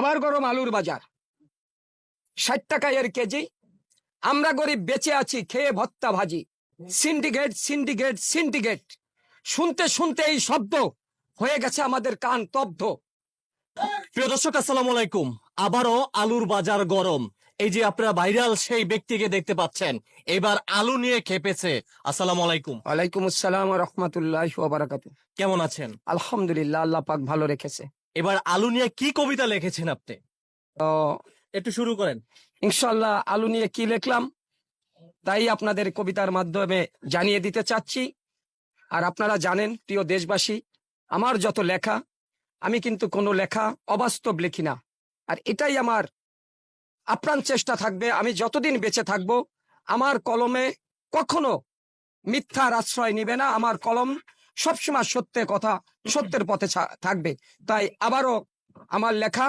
আবার গরম আলুর বাজার 60 টাকা এর কেজি। আমরা গরিব বেঁচে আছি খেয়ে ভত্তা ভাজি। সিন্ডিকেট সিন্ডিকেট সিন্ডিকেট, শুনতে শুনতে এই শব্দ হয়ে গেছে আমাদের কান তব্ধ। প্রিয় দর্শক, আসসালামু আলাইকুম। আবারও আলুর বাজার গরম। এই যে আপনারা ভাইরাল সেই ব্যক্তিকে দেখতে পাচ্ছেন, এবার আলু নিয়ে খেপেছে। আসসালামু আলাইকুম। ওয়ালাইকুম আসসালাম ওয়া রাহমাতুল্লাহি ওয়া বারাকাতুহু। কেমন আছেন? আলহামদুলিল্লাহ, আল্লাহ পাক ভালো রেখেছে। এবার আলু নিয়ে কি কবিতা লিখেছেন আপনি? তো একটু শুরু করেন। ইনশাআল্লাহ আলু নিয়ে কি লিখলাম তাই আপনাদের কবিতার মাধ্যমে জানিয়ে দিতে চাচ্ছি। আর আপনারা জানেন প্রিয় দেশবাসী, আমার যত লেখা, আমি কিন্তু কোনো লেখা অবাস্তব লিখি না। আর এটাই আমার আপ্রাণ চেষ্টা থাকবে, আমি যতদিন বেঁচে থাকব আমার কলমে কখনো মিথ্যার আশ্রয় নিবে না। আমার কলম সবসময় সত্যের কথা, সত্যের পথে থাকবে। তাই আবারও আমার লেখা